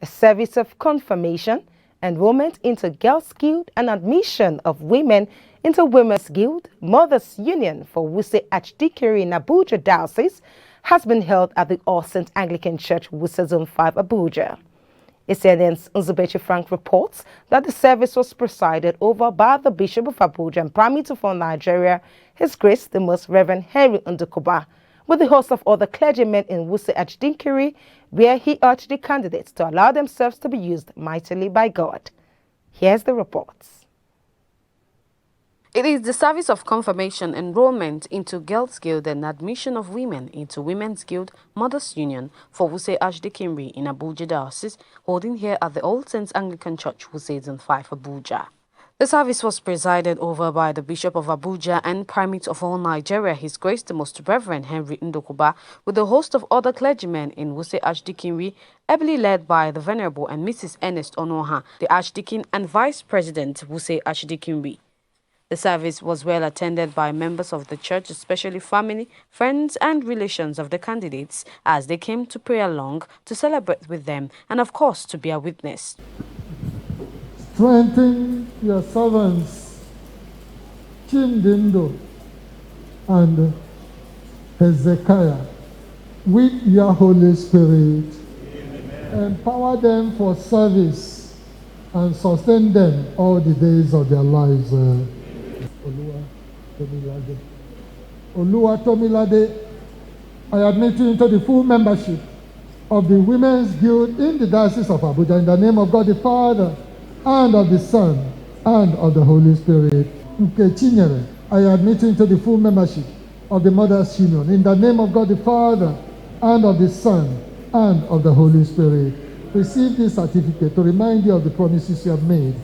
a service of confirmation, enrollment into Girls Guild, and admission of women into Women's Guild, Mothers Union for Wuse Archdeaconry in Abuja Diocese has been held at the All Saints Anglican Church, Wuse Zone 5, Abuja. SNN's Nzubechi Frank reports that the service was presided over by the Bishop of Abuja and Prime Minister for Nigeria, His Grace the Most Reverend Henry Ndukuba, with the host of other clergymen in Wuse Archdeaconry, where he urged the candidates to allow themselves to be used mightily by God. Here's the reports. It is the service of confirmation, enrollment into Girls Guild and admission of women into Women's Guild, Mothers Union for Wuse Archdeaconry in Abuja Diocese, holding here at the All Saints Anglican Church, Wuse Zone 5, Abuja. The service was presided over by the Bishop of Abuja and Primate of all Nigeria, His Grace the Most Reverend Henry Ndukuba, with a host of other clergymen in Wuse Archdeaconry, ably led by the Venerable and Mrs. Ernest Onoha, the Archdeacon and Vice President, Wuse Archdeaconry. The service was well attended by members of the church, especially family, friends and relations of the candidates, as they came to pray along, to celebrate with them, and of course to bear witness. Strengthen your servants, Chimdindo and Hezekiah, with your Holy Spirit. Amen. Empower them for service and sustain them all the days of their lives. Oluwa Tomilade, I admit you into the full membership of the Women's Guild in the Diocese of Abuja in the name of God the Father, and of the Son, and of the Holy Spirit. Nkechinyere, I admit you into the full membership of the Mothers Union in the name of God the Father, and of the Son, and of the Holy Spirit. Receive this certificate to remind you of the promises you have made.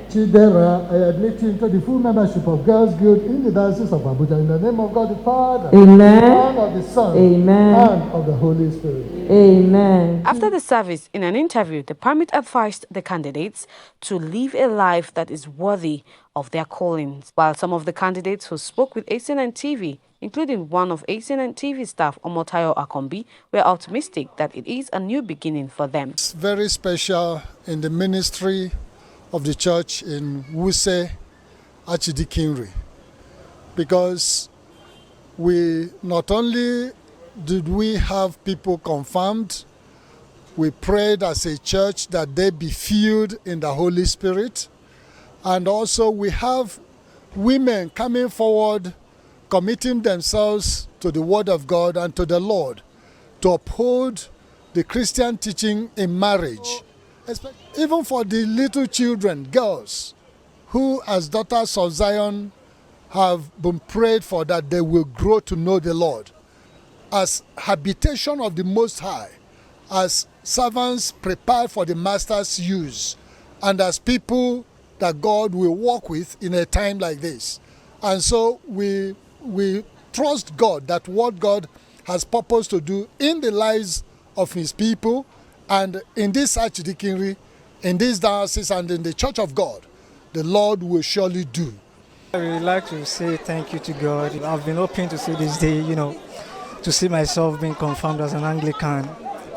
Chidera, I admit you into the full membership of Girls Guild in the Diocese of Abuja in the name of God the Father, Amen, and of the Son, Amen, and of the Holy Spirit. Amen. After the service, in an interview, the Primate advised the candidates to live a life that is worthy of their callings, while some of the candidates who spoke with ACNN TV, including one of ACNN TV staff, Omotayo Akombi, were optimistic that it is a new beginning for them. It's very special in the ministry of the church in Wuse Archdeaconry, because we not only did we have people confirmed, we prayed as a church that they be filled in the Holy Spirit, and also we have women coming forward, committing themselves to the Word of God and to the Lord to uphold the Christian teaching in marriage. Even for the little children, girls, who as daughters of Zion have been prayed for, that they will grow to know the Lord as habitation of the Most High, as servants prepared for the Master's use, and as people that God will walk with in a time like this. And so we trust God that what God has purposed to do in the lives of His people and in this archdeaconry, in this diocese, and in the Church of God, the Lord will surely do. I would like to say thank you to God. I've been hoping to see this day, to see myself being confirmed as an Anglican,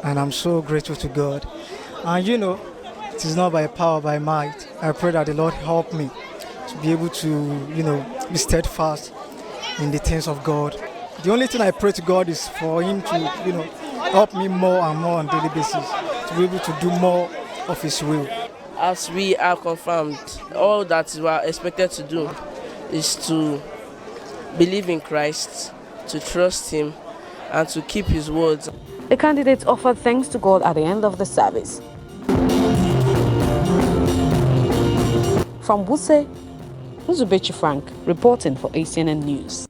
and I'm so grateful to God. And it is not by power, by might. I pray that the Lord help me to be able to, be steadfast in the things of God. The only thing I pray to God is for Him to, help me more and more on a daily basis, to be able to do more of His will. As we are confirmed, all that we are expected to do is to believe in Christ, to trust Him, and to keep His words. The candidates offered thanks to God at the end of the service. From Wuse, Nzubechi Frank reporting for ACNN News.